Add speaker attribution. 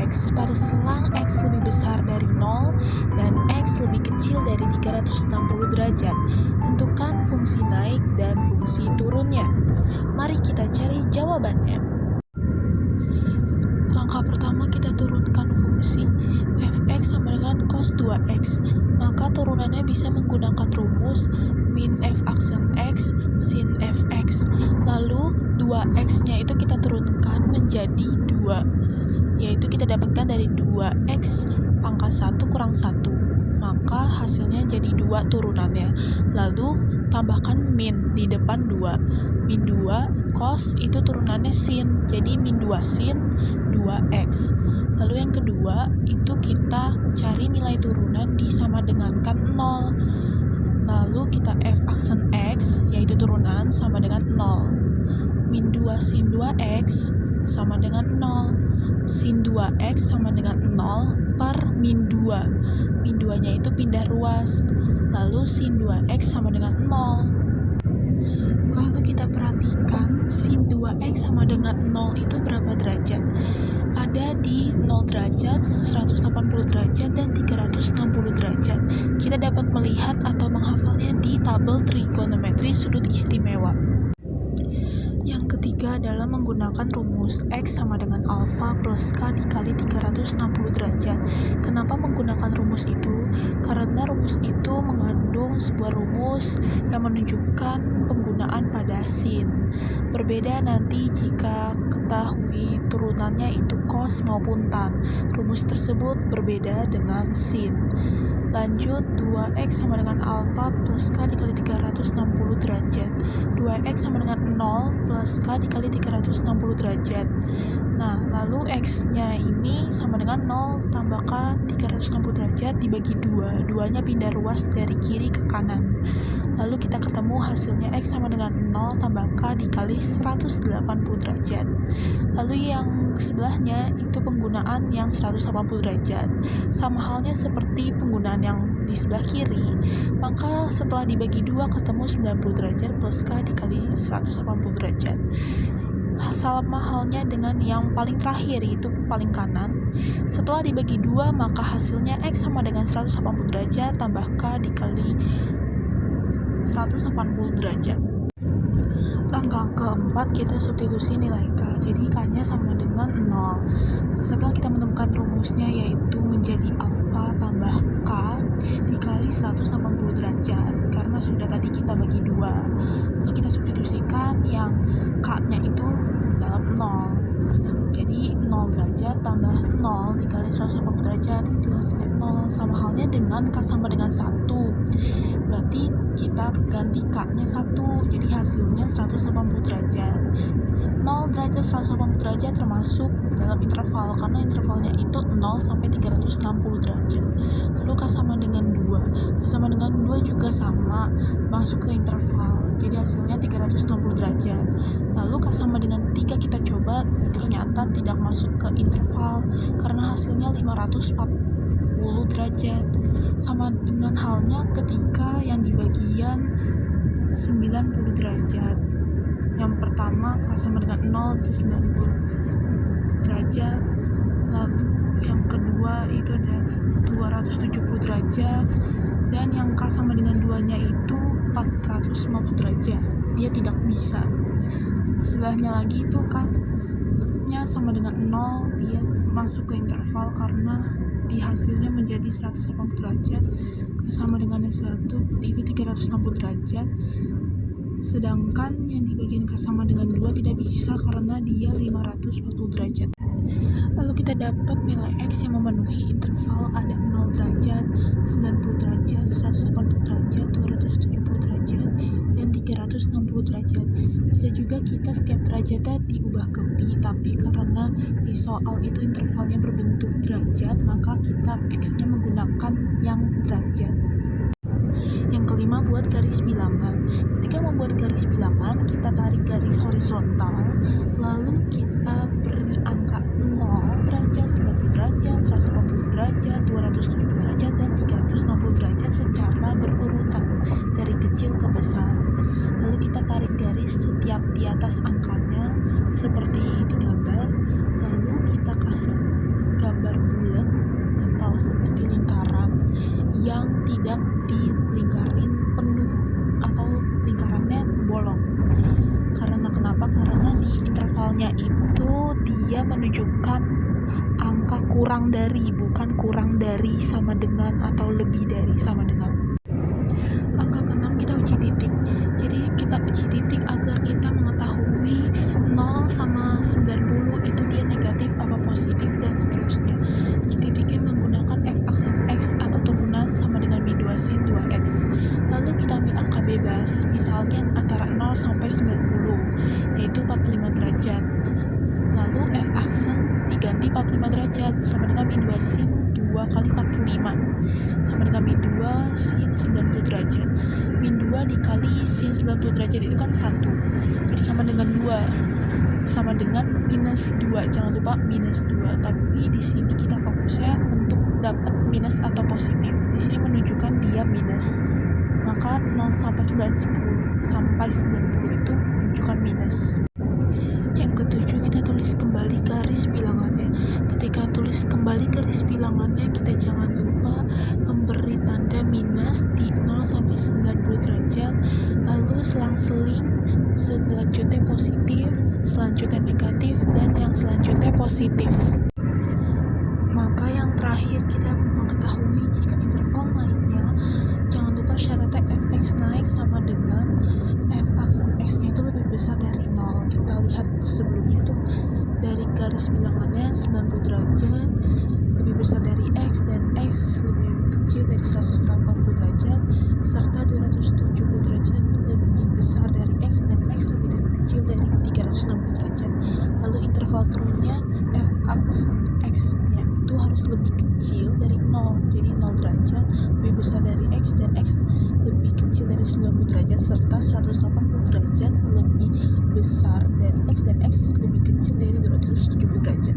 Speaker 1: X pada selang X lebih besar dari 0 dan X lebih kecil dari 360 derajat. Tentukan fungsi naik dan fungsi turunnya. Mari kita cari jawabannya. Langkah pertama, kita turunkan fungsi fx sama dengan cos 2x. Maka turunannya bisa menggunakan rumus min f aksen x sin fx. Lalu 2x-nya itu kita turunkan menjadi 2, yaitu kita dapatkan dari 2x pangkat 1 kurang 1. Maka hasilnya jadi 2 turunannya. Lalu tambahkan min di depan 2. Min 2 cos itu turunannya sin, jadi min 2 sin 2x. Lalu yang kedua itu kita cari nilai turunan disama dengankan 0. Lalu kita f aksen x yaitu turunan sama dengan 0. Min 2 sin 2x sama dengan 0. Sin 2x sama dengan 0 per min 2. Min 2 nya itu pindah ruas. Lalu sin 2x sama dengan 0. Lalu kita perhatikan sin 2x sama dengan 0 itu berapa derajat? Ada di 0 derajat, 180 derajat, dan 360 derajat. Kita dapat melihat atau menghafalnya di tabel trigonometri sudut istimewa. Yang ketiga adalah menggunakan rumus X sama dengan alfa plus K dikali 360 derajat. Kenapa menggunakan rumus itu? Karena rumus itu mengandung sebuah rumus yang menunjukkan penggunaan pada sin. Berbeda nanti jika ketahui turunannya itu cos maupun tan. Rumus tersebut berbeda dengan sin. Lanjut, 2x sama dengan alfa plus K dikali 360 derajat. 2x sama dengan 0 plus K dikali 360 derajat. Nah, lalu x-nya ini sama dengan 0 tambah K 360 derajat dibagi 2. 2-nya pindah ruas dari kiri ke kanan. Lalu kita ketemu hasilnya x sama dengan 0 tambah K dikali 180 derajat. Lalu yang sebelahnya itu penggunaan yang 180 derajat. Sama halnya seperti penggunaan yang di sebelah kiri, maka setelah dibagi 2 ketemu 90 derajat plus K dikali 180 derajat. Sama halnya dengan yang paling terakhir, yaitu paling kanan. Setelah dibagi 2, maka hasilnya X sama dengan 180 derajat tambah K dikali 180 derajat. Langkah keempat, kita substitusi nilai K. Jadi K-nya sama dengan 0. Setelah kita menemukan rumusnya, yaitu menjadi alfa tambah K dikali 180 derajat. Karena sudah tadi kita bagi 2. Lalu kita substitusikan yang K-nya itu dalam 0. Jadi 0 derajat tambah 0 dikali 180 derajat itu hasilnya 0. Sama halnya dengan K sama dengan 1. Berarti kita ganti K-nya 1, jadi hasilnya 180 derajat. 0 derajat 180 derajat termasuk dalam interval, karena intervalnya itu 0 sampai 360 derajat. Lalu K sama dengan 2. K sama dengan 2 juga sama, masuk ke interval, jadi hasilnya 360 derajat. Lalu K sama dengan 3 kita coba, ternyata tidak masuk ke interval, karena hasilnya 540 derajat. Sama dengan halnya ketika yang di bagian 90 derajat. Yang pertama K sama dengan 0 itu 90 derajat. Lalu yang kedua itu ada 270 derajat. Dan yang K sama dengan 2-nya itu 450 derajat. Dia tidak bisa. Sebelahnya lagi itu K-nya sama dengan 0, dia masuk ke interval karena di hasilnya menjadi 180 derajat. Sama dengan yang satu itu 360 derajat. Sedangkan yang di bagian K sama dengan 2 tidak bisa karena dia 540 derajat. Lalu kita dapat nilai X yang memenuhi interval ada 0 derajat, 90 derajat, 180 derajat, 270 derajat, dan 360 derajat. Bisa juga kita setiap derajatnya diubah ke pi, tapi karena di soal itu intervalnya berbentuk derajat, maka kita X-nya menggunakan yang derajat. Yang kelima, buat garis bilangan. Ketika membuat garis bilangan, kita tarik garis horizontal, lalu kita beri angka 0 derajat, 90 derajat, 180 derajat, 270 derajat, dan 360 derajat secara berurutan dari kecil ke besar. Lalu kita tarik garis setiap di atas angkanya seperti di gambar, lalu kita kasih gambar bulat atau seperti lingkaran yang tidak dilingkarin penuh atau lingkarannya bolong. Karena kenapa? Karena di intervalnya itu dia menunjukkan angka kurang dari, bukan kurang dari sama dengan atau lebih dari sama dengan. Langkah ke-6 kita uji titik. Jadi kita uji titik agar kita mengetahui 0 sama 90 itu dia negatif apa positif dan seterusnya. Uji titiknya menggunakan f aksen x atau turunan sama dengan min 2 sin 2x. Lalu kita ambil angka bebas, misalnya antara 0 sampai 90, yaitu 45 derajat. Lalu f aksen diganti 45 derajat sama dengan min 2 sin 2 kali 45 sama dengan min 2 sin 90 derajat. Min 2 dikali sin 90 derajat itu kan 1, jadi sama dengan 2, sama dengan minus 2. Jangan lupa minus 2, tapi di sini kita fokusnya untuk dapat minus atau positif. Di sini menunjukkan dia minus, maka 0 sampai 90 itu menunjukkan minus. Yang ketujuh, kita tulis kembali garis bilangannya. Ketika tulis kembali garis bilangannya, kita jangan lupa memberi tanda minus di 0 sampai 90 derajat, lalu selang-seling, selanjutnya positif, selanjutnya negatif, dan yang selanjutnya positif. Maka yang terakhir kita mengetahui jika interval naiknya, jangan lupa syaratnya fx naik sama dengan f aksen x-nya itu lebih besar dari 0. Kita lihat sebelumnya itu dari garis bilangannya 90 derajat lebih besar dari x dan x lebih kecil dari 180 derajat serta 270 derajat lebih besar dari x dan x lebih kecil dari 360 derajat. Lalu interval turunnya f aksen x-nya itu harus lebih kecil dari 0, jadi 0 derajat lebih besar dari x dan x lebih kecil dari 90 derajat serta 180 derajat lebih besar dari x dan x lebih kecil dari 270 derajat.